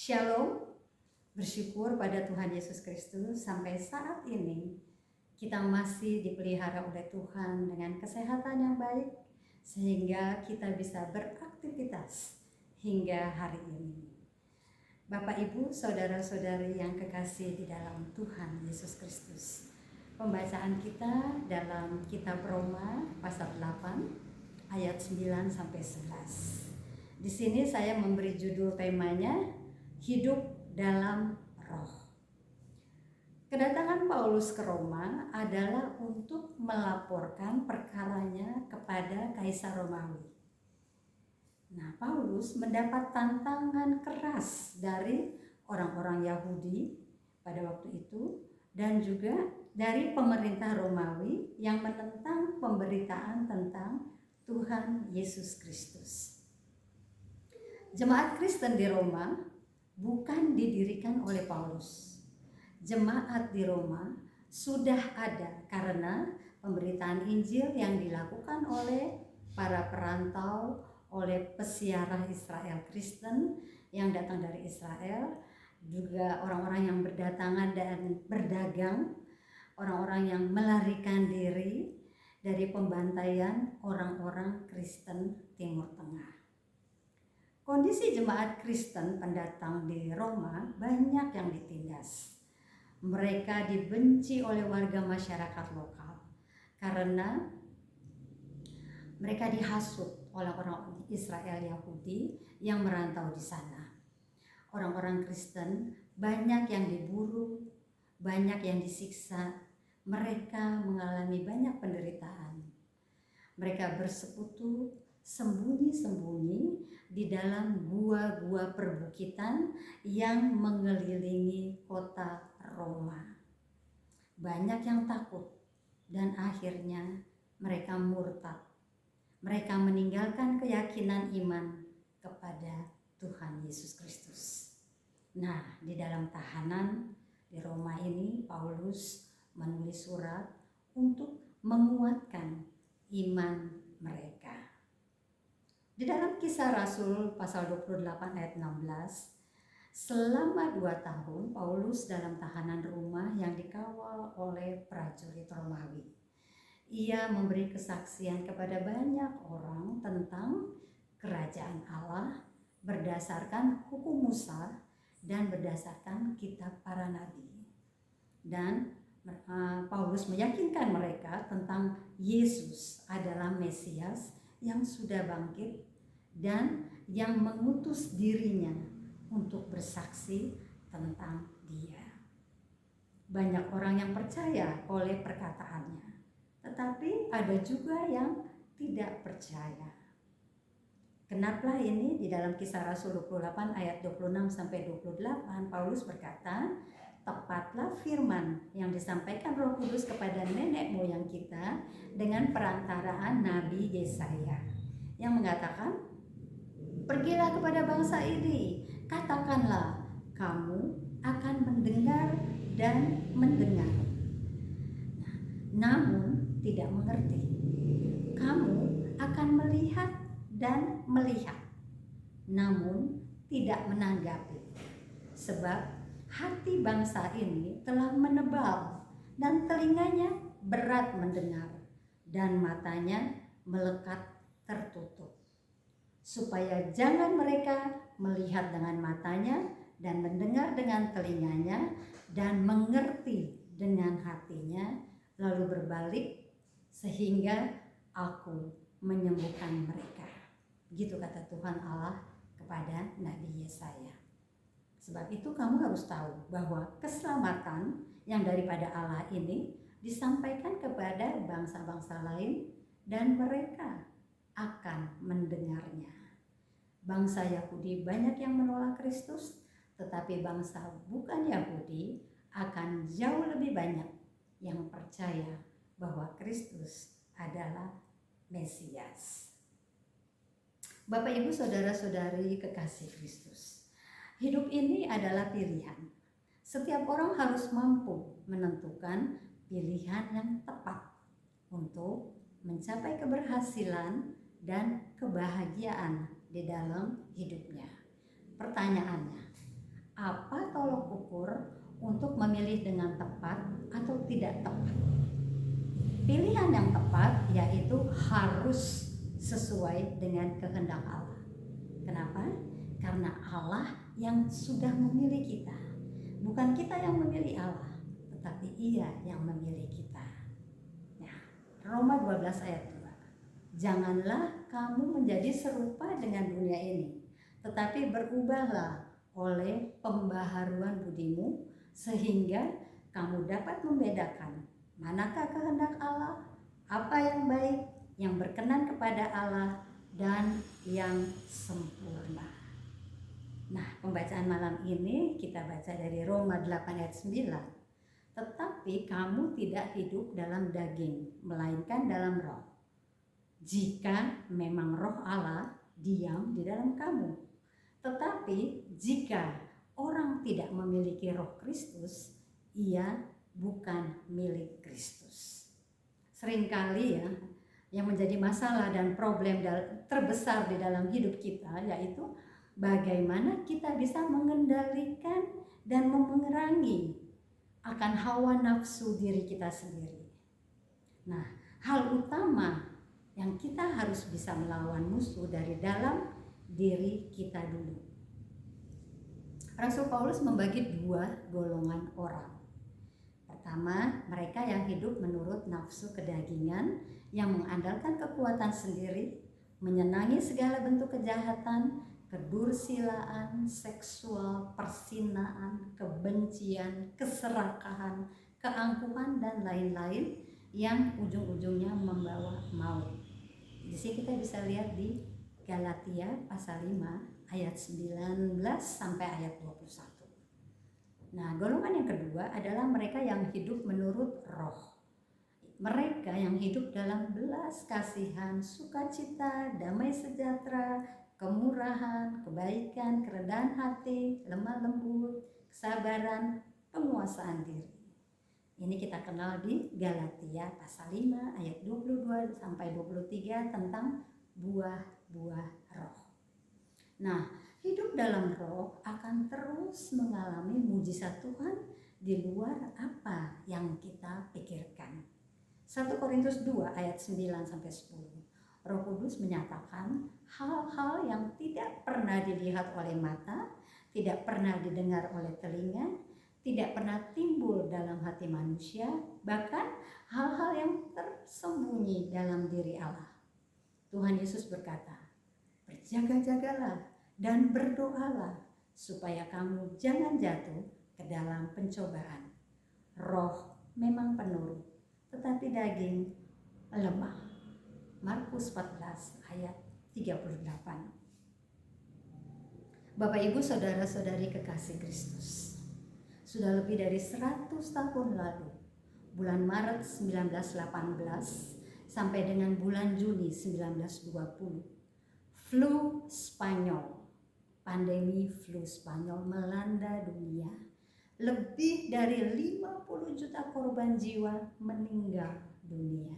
Shalom, bersyukur pada Tuhan Yesus Kristus sampai saat ini kita masih dipelihara oleh Tuhan dengan kesehatan yang baik sehingga kita bisa beraktivitas hingga hari ini. Bapak, Ibu, saudara-saudari yang kekasih di dalam Tuhan Yesus Kristus, pembacaan kita dalam kitab Roma pasal 8 ayat 9 sampai 11. Di sini saya memberi judul temanya Hidup dalam Roh. Kedatangan Paulus ke Roma adalah untuk melaporkan perkaranya kepada Kaisar Romawi. Nah, Paulus mendapat tantangan keras dari orang-orang Yahudi pada waktu itu dan juga dari pemerintah Romawi yang menentang pemberitaan tentang Tuhan Yesus Kristus. Jemaat Kristen di Roma bukan didirikan oleh Paulus. Jemaat di Roma sudah ada karena pemberitaan Injil yang dilakukan oleh para perantau, oleh pesiarah Israel Kristen yang datang dari Israel, juga orang-orang yang berdatangan dan berdagang, orang-orang yang melarikan diri dari pembantaian orang-orang Kristen Timur Tengah. Kondisi jemaat Kristen pendatang di Roma banyak yang ditindas. Mereka dibenci oleh warga masyarakat lokal karena mereka dihasut oleh orang Israel Yahudi yang merantau di sana. Orang-orang Kristen banyak yang diburu, banyak yang disiksa, mereka mengalami banyak penderitaan. Mereka bersekutu sembunyi-sembunyi di dalam gua-gua perbukitan yang mengelilingi kota Roma. Banyak yang takut dan akhirnya mereka murtad. Mereka meninggalkan keyakinan iman kepada Tuhan Yesus Kristus. Nah, di dalam tahanan di Roma ini Paulus menulis surat untuk menguatkan iman mereka. Di dalam Kisah Rasul pasal 28 ayat 16, selama 2 tahun Paulus dalam tahanan rumah yang dikawal oleh prajurit Romawi. Ia memberi kesaksian kepada banyak orang tentang kerajaan Allah berdasarkan hukum Musa dan berdasarkan kitab para nabi. Dan Paulus meyakinkan mereka tentang Yesus adalah Mesias yang sudah bangkit dan yang mengutus dirinya untuk bersaksi tentang Dia. Banyak orang yang percaya oleh perkataannya, tetapi ada juga yang tidak percaya. Kenapa ini? Di dalam Kisah Rasul 28 ayat 26 sampai 28 Paulus berkata, tepatlah firman yang disampaikan Roh Kudus kepada nenek moyang kita dengan perantaraan Nabi Yesaya yang mengatakan, pergilah kepada bangsa ini, katakanlah kamu akan mendengar dan mendengar, namun tidak mengerti. Kamu akan melihat dan melihat, namun tidak menanggapi. Sebab hati bangsa ini telah menebal dan telinganya berat mendengar dan matanya melekat tertutup, supaya jangan mereka melihat dengan matanya dan mendengar dengan telinganya dan mengerti dengan hatinya, lalu berbalik sehingga aku menyembuhkan mereka. Begitu kata Tuhan Allah kepada Nabi Yesaya. Sebab itu kamu harus tahu bahwa keselamatan yang daripada Allah ini disampaikan kepada bangsa-bangsa lain dan mereka akan mendengarnya. Bangsa Yahudi banyak yang menolak Kristus, tetapi bangsa bukan Yahudi akan jauh lebih banyak yang percaya bahwa Kristus adalah Mesias. Bapak, Ibu, saudara-saudari kekasih Kristus, hidup ini adalah pilihan. Setiap orang harus mampu menentukan pilihan yang tepat untuk mencapai keberhasilan dan kebahagiaan di dalam hidupnya. Pertanyaannya, apa tolok ukur untuk memilih dengan tepat atau tidak tepat. Pilihan yang tepat yaitu harus sesuai dengan kehendak Allah. Kenapa? Karena Allah yang sudah memilih kita. Bukan kita yang memilih Allah, tetapi Ia yang memilih kita. Nah, Roma 12 ayat 2. Janganlah kamu menjadi serupa dengan dunia ini, tetapi berubahlah oleh pembaharuan budimu, sehingga kamu dapat membedakan manakah kehendak Allah, apa yang baik, yang berkenan kepada Allah, dan yang sempurna. Nah, pembacaan malam ini kita baca dari Roma 8 ayat 9. Tetapi kamu tidak hidup dalam daging, melainkan dalam roh. Jika memang roh Allah diam di dalam kamu. Tetapi jika orang tidak memiliki roh Kristus, ia bukan milik Kristus. Seringkali ya, yang menjadi masalah dan problem terbesar di dalam hidup kita yaitu bagaimana kita bisa mengendalikan dan memerangi akan hawa nafsu diri kita sendiri. Nah, hal utama yang kita harus bisa melawan musuh dari dalam diri kita dulu. Rasul Paulus membagi dua golongan orang. Pertama, mereka yang hidup menurut nafsu kedagingan, yang mengandalkan kekuatan sendiri, menyenangi segala bentuk kejahatan, kedursilaan, seksual, persinaan, kebencian, keserakahan, keangkuhan, dan lain-lain yang ujung-ujungnya membawa maut. Di sini kita bisa lihat di Galatia pasal 5 ayat 19 sampai ayat 21. Nah, golongan yang kedua adalah mereka yang hidup menurut roh. Mereka yang hidup dalam belas kasihan, sukacita, damai sejahtera, kemurahan, kebaikan, kerendahan hati, lemah lembut, kesabaran, penguasaan diri. Ini kita kenal di Galatia pasal 5 ayat 22 sampai 23 tentang buah-buah roh. Nah, hidup dalam roh akan terus mengalami mujizat Tuhan di luar apa yang kita pikirkan. 1 Korintus 2 ayat 9 sampai 10. Roh Kudus menyatakan hal-hal yang tidak pernah dilihat oleh mata, tidak pernah didengar oleh telinga, tidak pernah timbul dalam hati manusia, bahkan hal-hal yang tersembunyi dalam diri Allah. Tuhan Yesus berkata, berjaga-jagalah dan berdoalah supaya kamu jangan jatuh ke dalam pencobaan. Roh memang penurut, tetapi daging lemah. Markus 14 ayat 38. Bapak Ibu saudara-saudari kekasih Kristus, sudah lebih dari 100 tahun lalu, bulan Maret 1918 sampai dengan bulan Juni 1920, flu Spanyol, pandemi flu Spanyol melanda dunia. Lebih dari 50 juta korban jiwa meninggal dunia.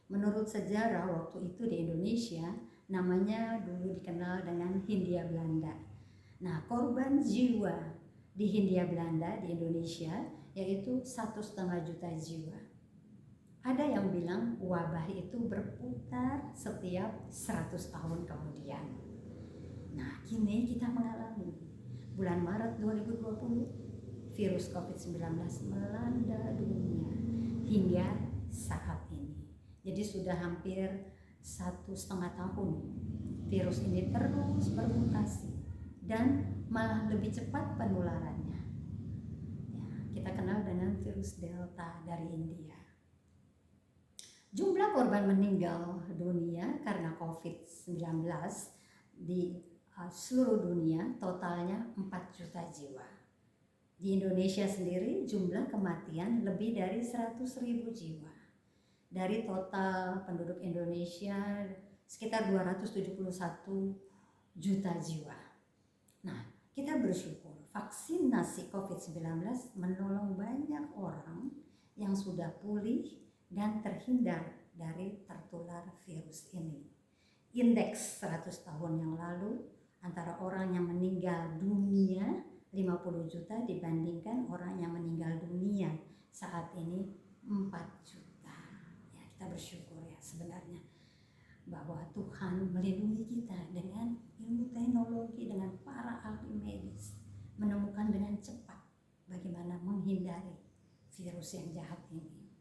Menurut sejarah waktu itu di Indonesia, namanya dulu dikenal dengan Hindia Belanda. Nah, korban jiwa di Hindia Belanda di Indonesia yaitu 1,5 juta jiwa. Ada yang bilang wabah itu berputar setiap 100 tahun kemudian. Nah, kini kita mengalami bulan Maret 2020 virus COVID-19 melanda dunia hingga saat ini. Jadi sudah hampir 1,5 tahun virus ini terus bermutasi dan malah lebih cepat penularannya. Ya, kita kenal dengan virus Delta dari India. Jumlah korban meninggal dunia karena COVID-19 di seluruh dunia totalnya 4 juta jiwa. Di Indonesia sendiri jumlah kematian lebih dari 100.000 jiwa. Dari total penduduk Indonesia sekitar 271 juta jiwa. Nah, kita bersyukur vaksinasi COVID-19 menolong banyak orang yang sudah pulih dan terhindar dari tertular virus ini. Indeks 100 tahun yang lalu antara orang yang meninggal dunia 50 50 juta dibandingkan orang yang meninggal dunia saat ini 4 juta. Ya, kita bersyukur ya sebenarnya bahwa Tuhan melindungi kita dengan ilmu teknologi, dengan para ahli medis, menemukan dengan cepat bagaimana menghindari virus yang jahat ini.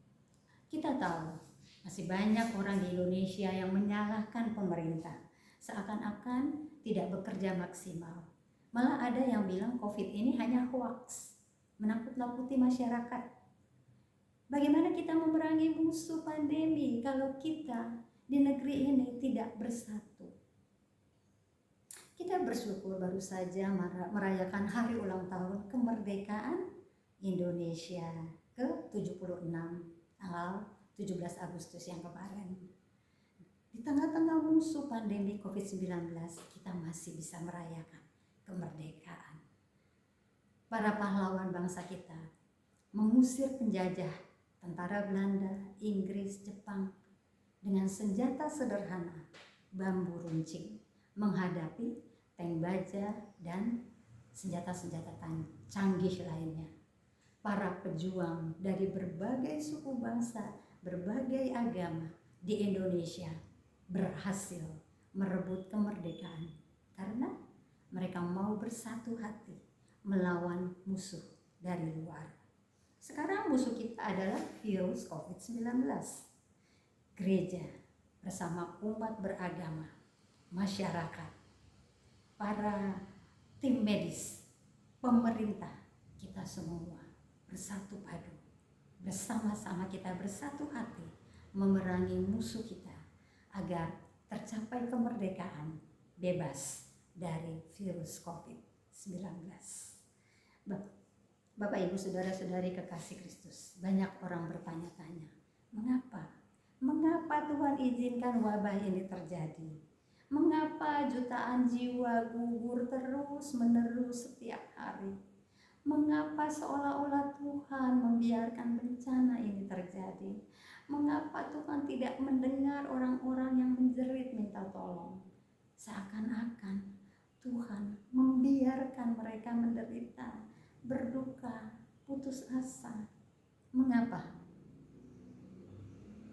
Kita tahu masih banyak orang di Indonesia yang menyalahkan pemerintah, seakan-akan tidak bekerja maksimal. Malah ada yang bilang COVID ini hanya hoax, menakut-nakuti masyarakat. Bagaimana kita memerangi musuh pandemi kalau kita di negeri ini tidak bersatu? Kita bersyukur baru saja merayakan hari ulang tahun kemerdekaan Indonesia ke-76 tanggal 17 Agustus yang kemarin. Di tengah-tengah musuh pandemi COVID-19, kita masih bisa merayakan kemerdekaan. Para pahlawan bangsa kita mengusir penjajah tentara Belanda, Inggris, Jepang dengan senjata sederhana, bambu runcing, menghadapi tank baja dan senjata-senjata canggih lainnya. Para pejuang dari berbagai suku bangsa, berbagai agama di Indonesia berhasil merebut kemerdekaan karena mereka mau bersatu hati melawan musuh dari luar. Sekarang musuh kita adalah virus COVID-19. Gereja bersama umat beragama, masyarakat, para tim medis, pemerintah, kita semua bersatu padu. Bersama-sama kita bersatu hati memerangi musuh kita agar tercapai kemerdekaan bebas dari virus COVID-19. Bapak, Ibu, Saudara-saudari kekasih Kristus, banyak orang bertanya-tanya, mengapa Tuhan izinkan wabah ini terjadi? Mengapa jutaan jiwa gugur terus-menerus setiap hari? Mengapa seolah-olah Tuhan membiarkan bencana ini terjadi? Mengapa Tuhan tidak mendengar orang-orang yang menjerit minta tolong? Seakan-akan Tuhan membiarkan mereka menderita, berduka, putus asa. Mengapa?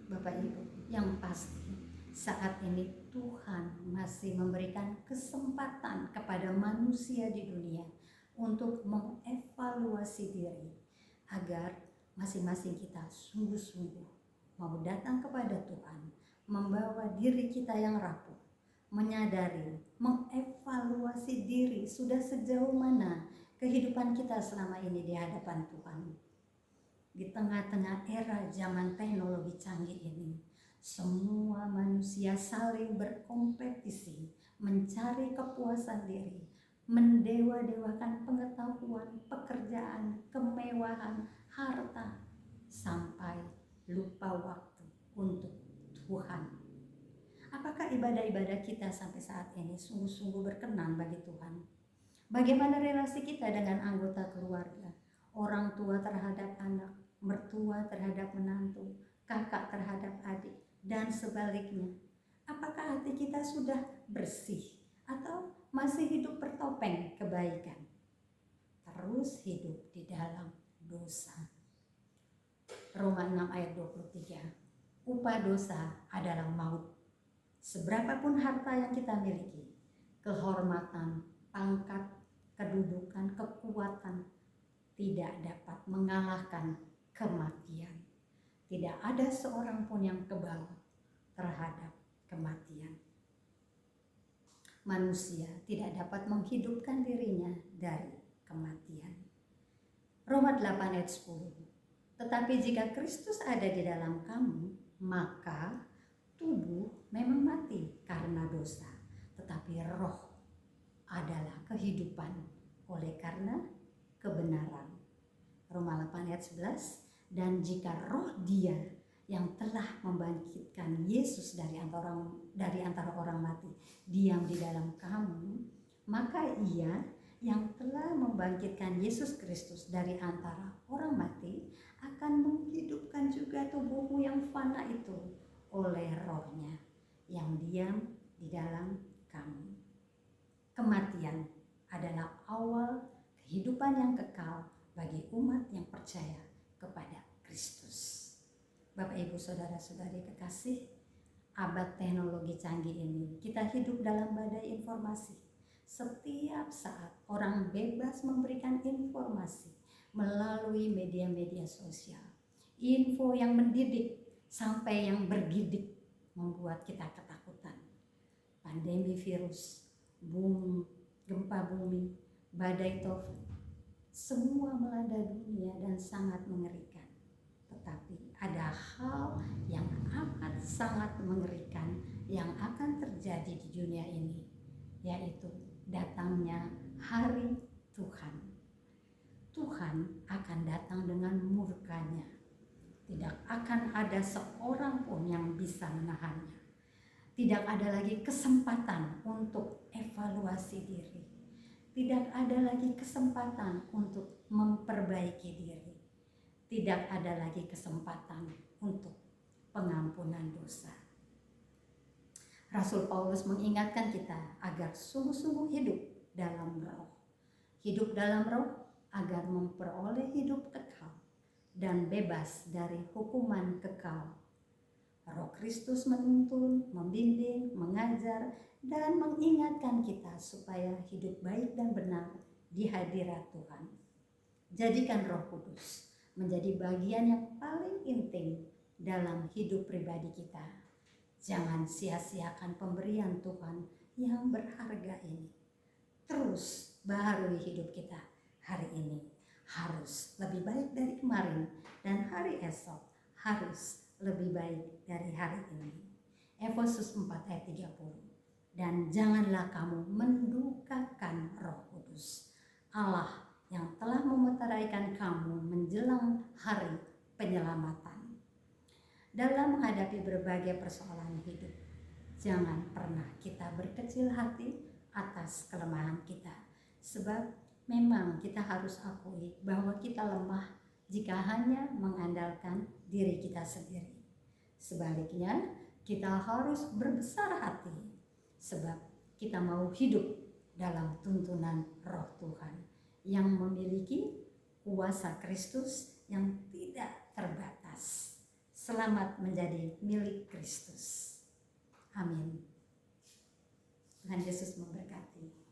Bapak Ibu, yang pasti saat ini Tuhan masih memberikan kesempatan kepada manusia di dunia untuk mengevaluasi diri agar masing-masing kita sungguh-sungguh mau datang kepada Tuhan, membawa diri kita yang rapuh, menyadari, mengevaluasi diri sudah sejauh mana kehidupan kita selama ini di hadapan Tuhan. Di tengah-tengah era zaman teknologi canggih ini, semua manusia saling berkompetisi, mencari kepuasan diri, mendewa-dewakan pengetahuan, pekerjaan, kemewahan, harta, sampai lupa waktu untuk Tuhan. Apakah ibadah-ibadah kita sampai saat ini sungguh-sungguh berkenan bagi Tuhan? Bagaimana relasi kita dengan anggota keluarga, orang tua terhadap anak, mertua terhadap menantu, kakak terhadap adik, dan sebaliknya? Apakah hati kita sudah bersih atau masih hidup bertopeng kebaikan? Terus hidup di dalam dosa. Roma 6 ayat 23. Upah dosa adalah maut. Seberapapun harta yang kita miliki, kehormatan, pangkat, kedudukan, kekuatan, tidak dapat mengalahkan kematian. Tidak ada seorang pun yang kebal terhadap kematian. Manusia tidak dapat menghidupkan dirinya dari kematian. Roma 8 ayat 10. Tetapi jika Kristus ada di dalam kamu, maka tubuh memang mati karena dosa, tetapi roh adalah kehidupan oleh karena kebenaran. Roma 8 ayat 11. Dan jika roh Dia yang telah membangkitkan Yesus dari antara orang mati diam di dalam kamu, maka Ia yang telah membangkitkan Yesus Kristus dari antara orang mati akan menghidupkan juga tubuhmu yang fana itu oleh rohnya yang diam di dalam kamu. Kematian adalah awal kehidupan yang kekal bagi umat yang percaya kepada Kristus. Bapak, Ibu, Saudara-saudari kekasih, abad teknologi canggih ini kita hidup dalam badai informasi. Setiap saat orang bebas memberikan informasi melalui media-media sosial. Info yang mendidik sampai yang bergidik membuat kita ketakutan. Pandemi virus, gempa bumi, badai taufan, semua melanda dunia dan sangat mengerikan. Tetapi ada hal yang amat sangat mengerikan yang akan terjadi di dunia ini, yaitu datangnya hari Tuhan. Tuhan akan datang dengan murkanya. Tidak akan ada seorang pun yang bisa menahannya. Tidak ada lagi kesempatan untuk evaluasi diri. Tidak ada lagi kesempatan untuk memperbaiki diri. Tidak ada lagi kesempatan untuk pengampunan dosa. Rasul Paulus mengingatkan kita agar sungguh-sungguh hidup dalam roh. Hidup dalam roh agar memperoleh hidup kekal dan bebas dari hukuman kekal. Roh Kristus menuntun, membimbing, mengajar, dan mengingatkan kita supaya hidup baik dan benar di hadirat Tuhan. Jadikan Roh Kudus menjadi bagian yang paling intim dalam hidup pribadi kita. Jangan sia-siakan pemberian Tuhan yang berharga ini. Terus baharui hidup kita hari ini. Harus lebih baik dari kemarin, dan hari esok harus lebih baik dari hari ini. Efesus 4 ayat 30. Dan janganlah kamu mendukakan Roh Kudus, Allah yang telah memeteraikan kamu menjelang hari penyelamatan. Dalam menghadapi berbagai persoalan hidup, jangan pernah kita berkecil hati atas kelemahan kita. Sebab memang kita harus akui bahwa kita lemah jika hanya mengandalkan diri kita sendiri. Sebaliknya, kita harus berbesar hati sebab kita mau hidup dalam tuntunan Roh Tuhan yang memiliki kuasa Kristus yang tidak terbatas. Selamat menjadi milik Kristus. Amin. Tuhan Yesus memberkati.